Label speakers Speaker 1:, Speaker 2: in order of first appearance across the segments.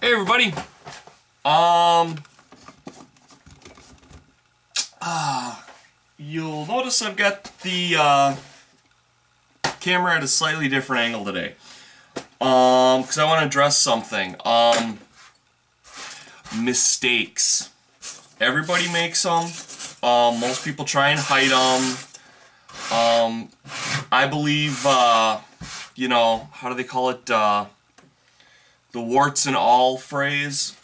Speaker 1: Hey everybody. You'll notice I've got the camera at a slightly different angle today. Because I want to address something. Mistakes. Everybody makes them. Most people try and hide them. I believe, you know, how do they call it? The warts and all phrase.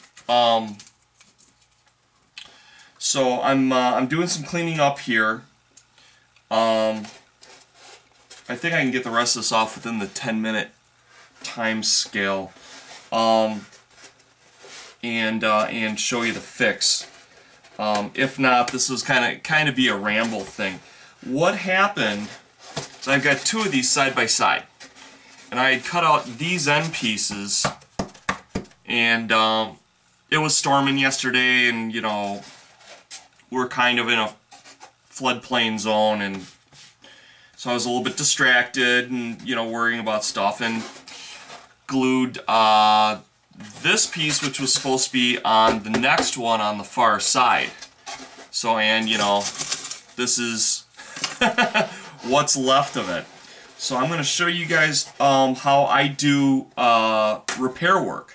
Speaker 1: So I'm doing some cleaning up here. I think I can get the rest of this off within the 10-minute time scale. And show you the fix. If not, this is kind of be a ramble thing. What happened is I've got two of these side by side, and I had cut out these end pieces, and it was storming yesterday, and you know, we're kind of in a floodplain zone, and so I was a little bit distracted and, you know, worrying about stuff, and glued this piece, which was supposed to be on the next one on the far side. So, and you know, this is what's left of it. So I'm going to show you guys how I do repair work.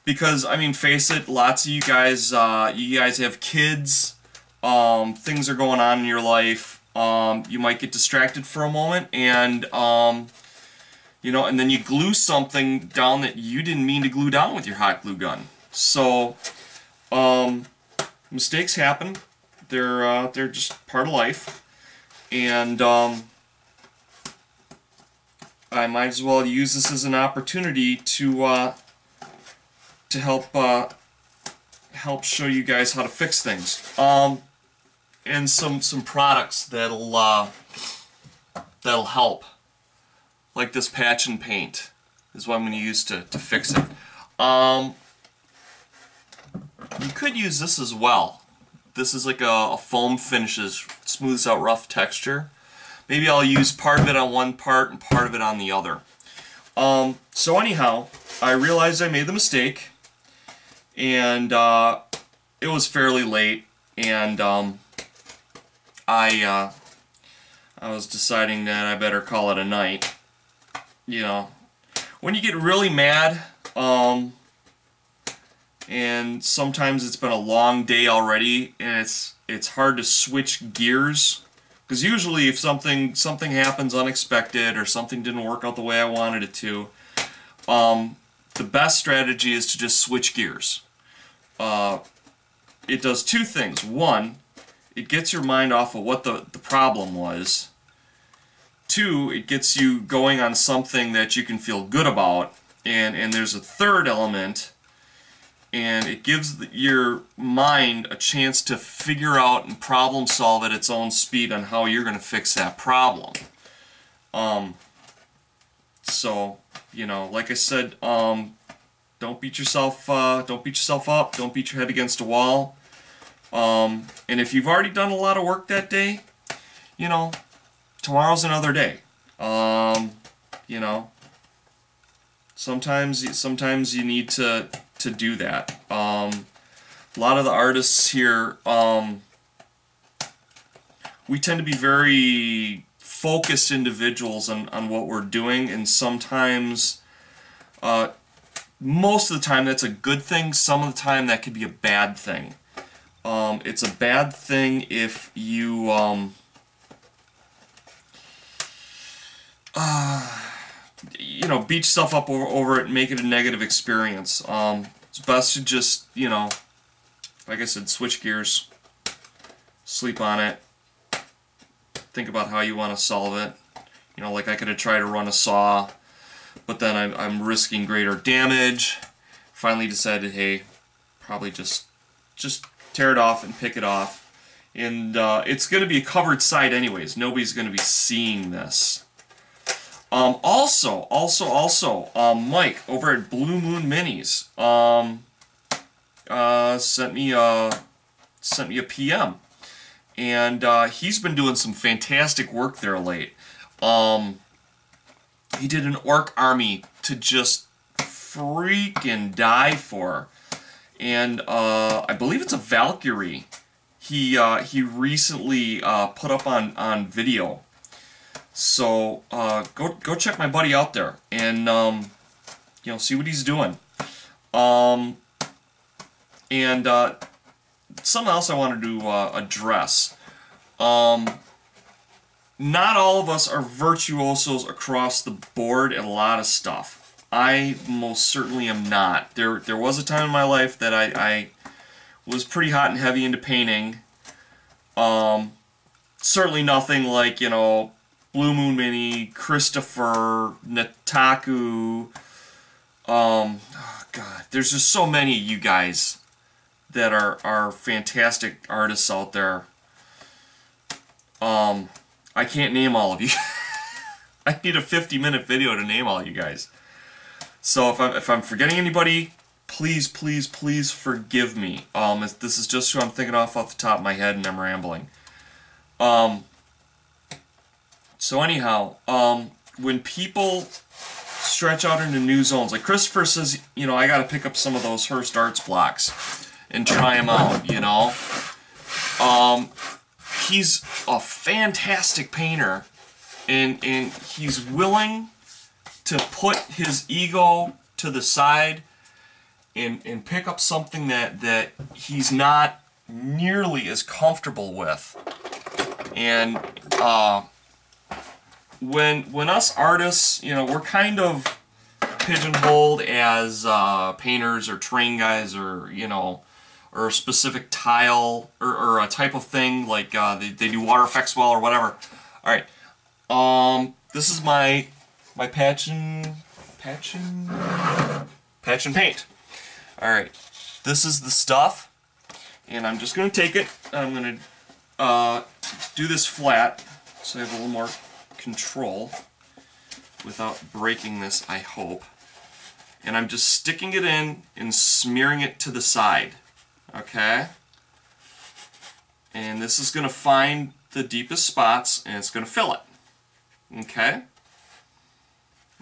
Speaker 1: Because, I mean, face it, lots of you guys have kids, things are going on in your life, you might get distracted for a moment, and, you know, and then you glue something down that you didn't mean to glue down with your hot glue gun. So, mistakes happen. They're just part of life, and I might as well use this as an opportunity to help show you guys how to fix things, and some products that'll help, like this patch and paint is what I'm going to use to fix it. You could use this as well. This is like a foam finishes, smooths out rough texture. Maybe I'll use part of it on one part and part of it on the other. So anyhow, I realized I made the mistake, and it was fairly late, and I was deciding that I better call it a night. You know, when you get really mad, and sometimes it's been a long day already, and it's hard to switch gears, because usually if something happens unexpected or something didn't work out the way I wanted it to, the best strategy is to just switch gears. It does two things. One, it gets your mind off of what the problem was. Two, it gets you going on something that you can feel good about. And there's a third element, and it gives your mind a chance to figure out and problem solve at its own speed on how you're going to fix that problem. So, you know, like I said, don't beat yourself up, don't beat your head against a wall. And if you've already done a lot of work that day, you know, tomorrow's another day. You know, sometimes you need to do that. A lot of the artists here, we tend to be very focused individuals on what we're doing, and sometimes, most of the time that's a good thing, some of the time that could be a bad thing. It's a bad thing if you, you know, beat yourself up over it and make it a negative experience. It's best to just, you know, like I said, switch gears, sleep on it, think about how you want to solve it. You know, like I could have tried to run a saw, but then I'm risking greater damage. Finally decided, hey, probably just tear it off and pick it off. And it's going to be a covered site anyways. Nobody's going to be seeing this. Also, Mike over at Blue Moon Minis sent me a PM, and he's been doing some fantastic work there late. He did an orc army to just freaking die for. And I believe it's a Valkyrie. He recently put up on video. So go check my buddy out there and you know, see what he's doing. And something else I wanted to address. Not all of us are virtuosos across the board at a lot of stuff. I most certainly am not. There was a time in my life that I was pretty hot and heavy into painting. Certainly nothing like, you know, Blue Moon Mini, Christopher, Nataku. Oh God, there's just so many of you guys that are fantastic artists out there. I can't name all of you. I need a 50-minute video to name all you guys. So if I'm forgetting anybody, please, please, please forgive me. This is just who I'm thinking off the top of my head, and I'm rambling. So anyhow, when people stretch out into new zones, like Christopher says, you know, I got to pick up some of those Hearst Arts blocks and try them out, you know. He's a fantastic painter, and he's willing to put his ego to the side and pick up something that he's not nearly as comfortable with. And when us artists, you know, we're kind of pigeonholed as painters or train guys, or, you know, or a specific tile or a type of thing, like they do water effects well or whatever. All right, this is my patch and paint. All right, this is the stuff, and I'm just gonna take it. I'm gonna do this flat, so I have a little more control without breaking this, I hope. And I'm just sticking it in and smearing it to the side. Okay? And this is going to find the deepest spots, and it's going to fill it. Okay?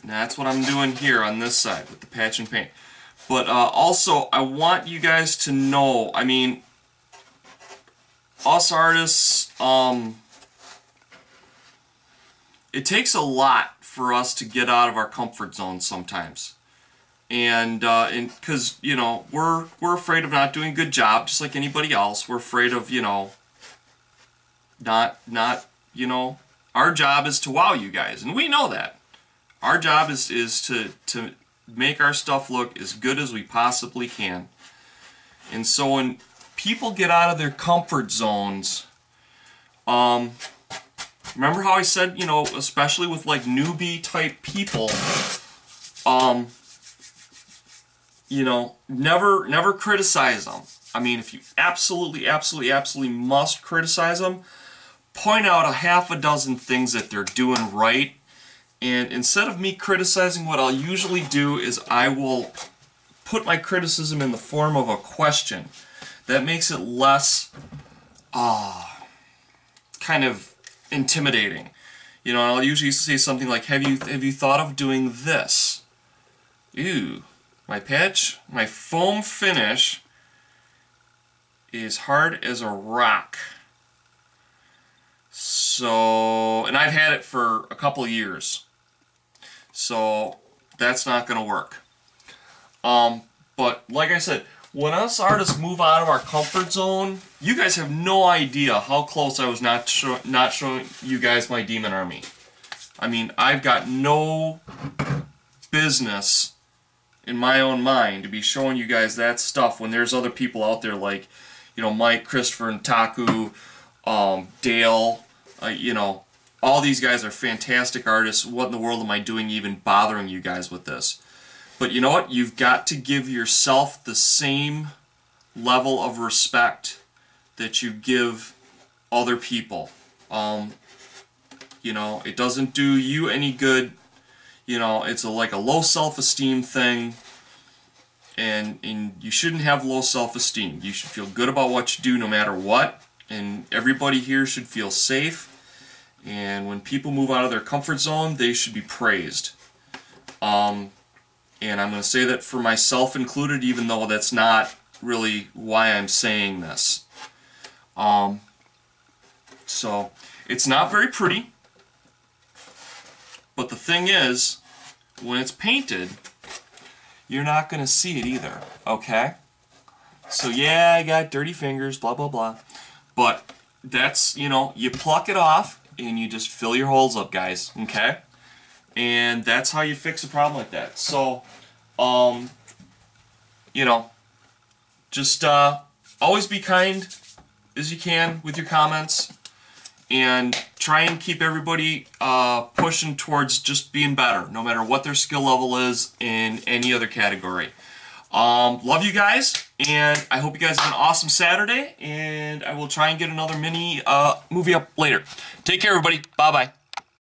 Speaker 1: And that's what I'm doing here on this side with the patch and paint. But also, I want you guys to know, I mean, us artists, it takes a lot for us to get out of our comfort zone sometimes. And because, you know, we're afraid of not doing a good job, just like anybody else. We're afraid of, you know, not you know, our job is to wow you guys, and we know that. Our job is to make our stuff look as good as we possibly can. And so when people get out of their comfort zones, remember how I said, you know, especially with like newbie type people, you know, never criticize them. I mean, if you absolutely must criticize them, point out a half a dozen things that they're doing right. And instead of me criticizing, what I'll usually do is I will put my criticism in the form of a question. That makes it less kind of intimidating. You know, I'll usually say something like, have you thought of doing this? Ew. My foam finish is hard as a rock. So, and I've had it for a couple of years. So, that's not going to work. But, like I said, when us artists move out of our comfort zone, you guys have no idea how close I was not showing you guys my Demon Army. I mean, I've got no business in my own mind to be showing you guys that stuff when there's other people out there like, you know, Mike, Christopher, and Taku, Dale, you know, all these guys are fantastic artists. What in the world am I doing even bothering you guys with this? But you know what? You've got to give yourself the same level of respect that you give other people. You know, it doesn't do you any good. You know, it's like a low self-esteem thing, and you shouldn't have low self-esteem. You should feel good about what you do no matter what, and everybody here should feel safe. And when people move out of their comfort zone, they should be praised. And I'm going to say that for myself included, even though that's not really why I'm saying this. So it's not very pretty, but the thing is, when it's painted, you're not going to see it either, okay? So yeah, I got dirty fingers, blah, blah, blah. But that's, you know, you pluck it off and you just fill your holes up, guys, okay? And that's how you fix a problem like that. So, you know, just always be kind as you can with your comments, and try and keep everybody pushing towards just being better, no matter what their skill level is in any other category. Love you guys, and I hope you guys have an awesome Saturday, and I will try and get another mini movie up later. Take care, everybody. Bye-bye.